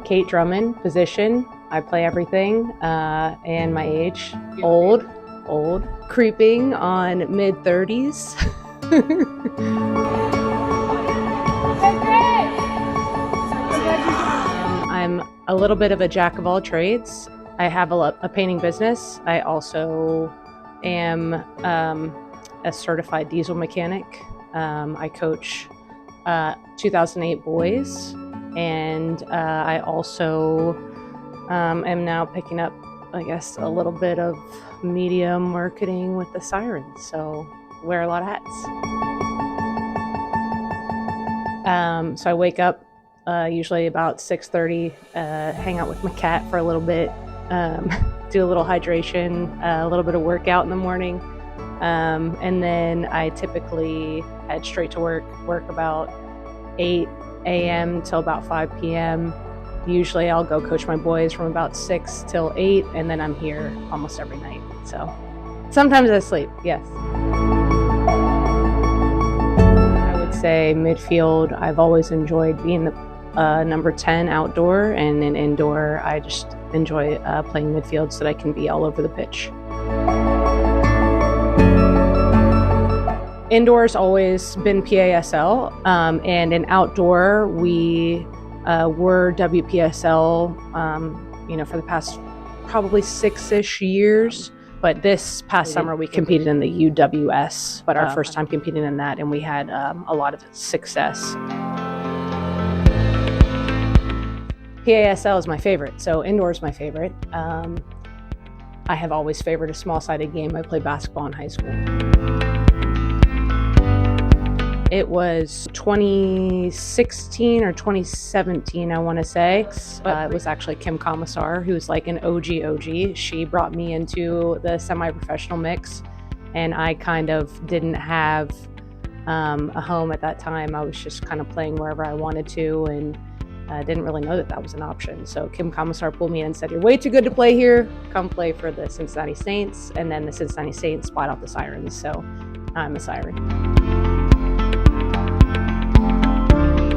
Kate Drummond, position. I play everything, and my age, old, creeping on mid-30s. I'm a little bit of a jack of all trades. I have a painting business. I also am a certified diesel mechanic. I coach 2008 boys, and I also am now picking up, I guess, a little bit of media marketing with the Sirens, so wear a lot of hats. So I wake up usually about 6:30, hang out with my cat for a little bit, do a little hydration, a little bit of workout in the morning, and then I typically head straight to work about 8 a.m. till about 5 p.m. Usually I'll go coach my boys from about 6 till 8, and then I'm here almost every night. So sometimes I sleep, yes. I would say midfield. I've always enjoyed being the number 10 outdoor, and in indoor, I just enjoy playing midfield so that I can be all over the pitch. Indoors always been PASL, and in outdoor we were WPSL, for the past probably 6-ish years. But this past summer we competed in the UWS, but our first time competing in that, and we had a lot of success. PASL is my favorite, so indoor is my favorite. I have always favored a small-sided game. I played basketball in high school. It was 2016 or 2017, I want to say. It was actually Kim Commissar, who's like an OG. She brought me into the semi-professional mix, and I kind of didn't have a home at that time. I was just kind of playing wherever I wanted to, and didn't really know that was an option. So Kim Commissar pulled me in and said, "You're way too good to play here. Come play for the Cincinnati Saints." And then the Cincinnati Saints bought out the Sirens, so I'm a Siren.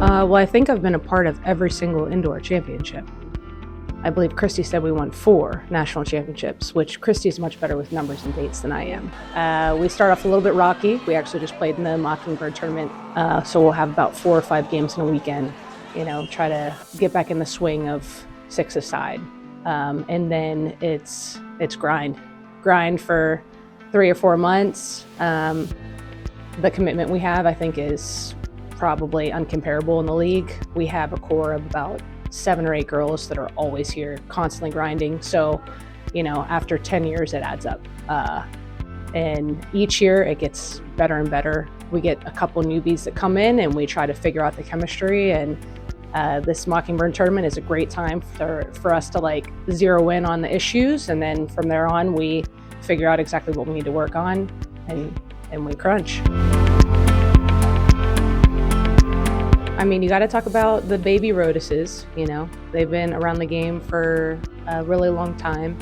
Well, I think I've been a part of every single indoor championship. I believe Christy said we won 4 national championships, which Christy's much better with numbers and dates than I am. We start off a little bit rocky. We actually just played in the Mockingbird tournament, so we'll have about 4 or 5 games in a weekend. Try to get back in the swing of 6-a-side. And then it's grind for 3 or 4 months. The commitment we have, I think, is probably uncomparable in the league. We have a core of about 7 or 8 girls that are always here, constantly grinding. So, after 10 years, it adds up. And each year it gets better and better. We get a couple newbies that come in and we try to figure out the chemistry, and this Mockingbird tournament is a great time for us to zero in on the issues, and then from there on we figure out exactly what we need to work on, and we crunch. I mean, you got to talk about the baby Rhodases. They've been around the game for a really long time.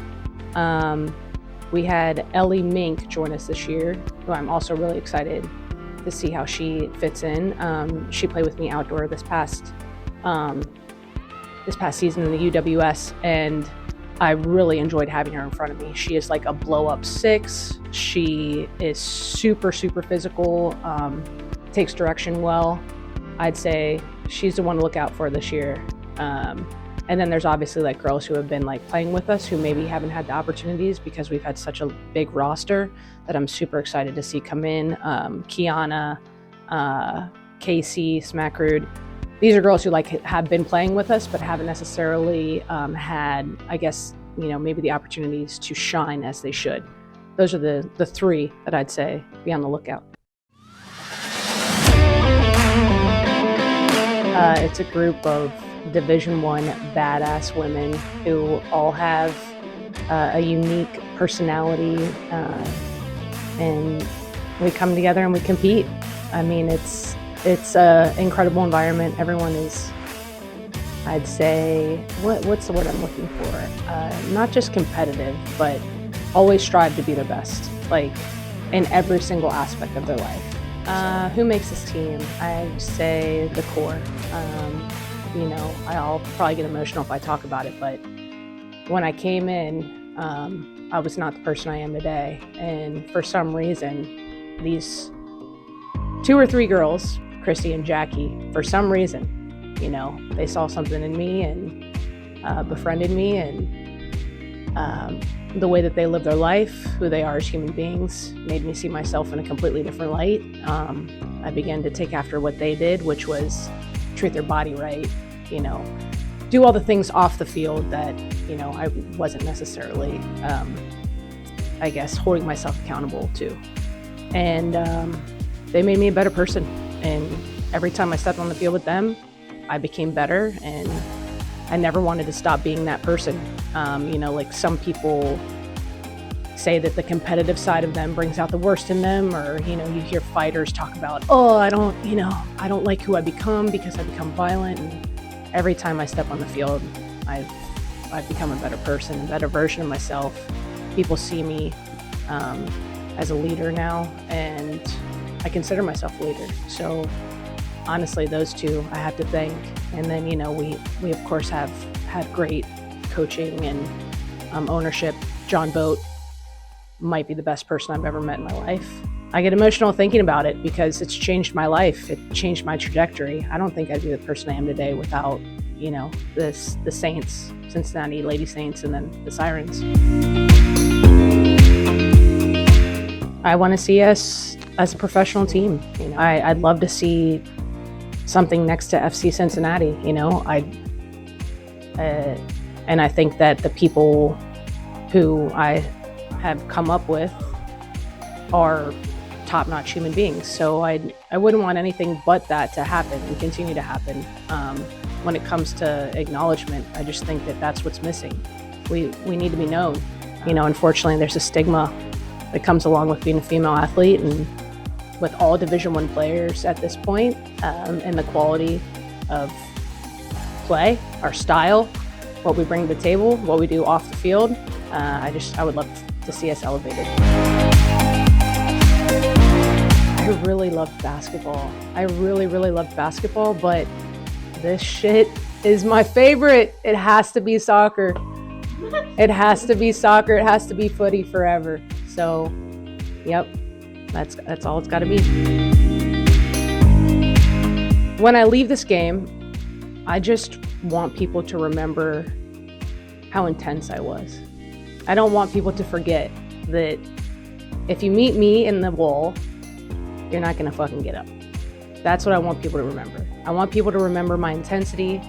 We had Ellie Mink join us this year, who I'm also really excited to see how she fits in. She played with me outdoor this past season in the UWS, and I really enjoyed having her in front of me. She is like a blow-up 6. She is super, super physical, takes direction well. I'd say she's the one to look out for this year. And then there's obviously girls who have been playing with us who maybe haven't had the opportunities because we've had such a big roster that I'm super excited to see come in. Kiana, Casey, Smackrud. These are girls who have been playing with us but haven't necessarily had, I guess, maybe the opportunities to shine as they should. Those are the 3 that I'd say be on the lookout. It's a group of Division I badass women who all have a unique personality, and we come together and we compete. I mean, it's an incredible environment. Everyone is, I'd say, what's the word I'm looking for? Not just competitive, but always strive to be their best, in every single aspect of their life. Who makes this team? I'd say the core. I'll probably get emotional if I talk about it, but when I came in, I was not the person I am today. And for some reason, these 2 or 3 girls, Christy and Jackie, for some reason, they saw something in me and befriended me, and the way that they live their life, who they are as human beings, made me see myself in a completely different light. I began to take after what they did, which was treat their body right, do all the things off the field that, I wasn't necessarily, holding myself accountable to. And they made me a better person. And every time I stepped on the field with them, I became better, and I never wanted to stop being that person. Like some people say that the competitive side of them brings out the worst in them, or, you hear fighters talk about, I don't like who I become because I become violent. And every time I step on the field, I've become a better person, a better version of myself. People see me as a leader now, and I consider myself a leader. So honestly, those two I have to thank. And then, we of course have had great coaching and ownership. John Boat might be the best person I've ever met in my life. I get emotional thinking about it because it's changed my life. It changed my trajectory. I don't think I'd be the person I am today without, the Saints, Cincinnati Lady Saints, and then the Sirens. I want to see us as a professional team. I'd love to see something next to FC Cincinnati. And I think that the people who I have come up with are top-notch human beings. So I wouldn't want anything but that to happen and continue to happen. When it comes to acknowledgement, I just think that that's what's missing. We need to be known. Unfortunately, there's a stigma that comes along with being a female athlete, and with all Division I players at this point, and the quality of play, our style, what we bring to the table, what we do off the field, I would love to see us elevated. I really loved basketball. I really, really loved basketball, but this shit is my favorite. It has to be soccer. It has to be soccer. It has to be footy forever. So, yep, that's all it's got to be. When I leave this game, I just want people to remember how intense I was. I don't want people to forget that if you meet me in the wall, you're not gonna fucking get up. That's what I want people to remember. I want people to remember my intensity.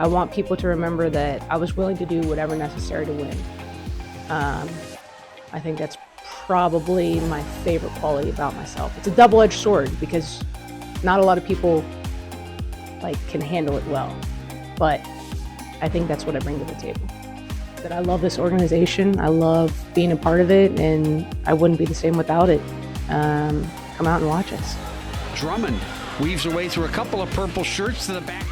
I want people to remember that I was willing to do whatever necessary to win. I think that's probably my favorite quality about myself. It's a double-edged sword because not a lot of people can handle it well, but I think that's what I bring to the table. That I love this organization. I love being a part of it, and I wouldn't be the same without it. Come out and watch us. Drummond weaves her way through a couple of purple shirts to the back.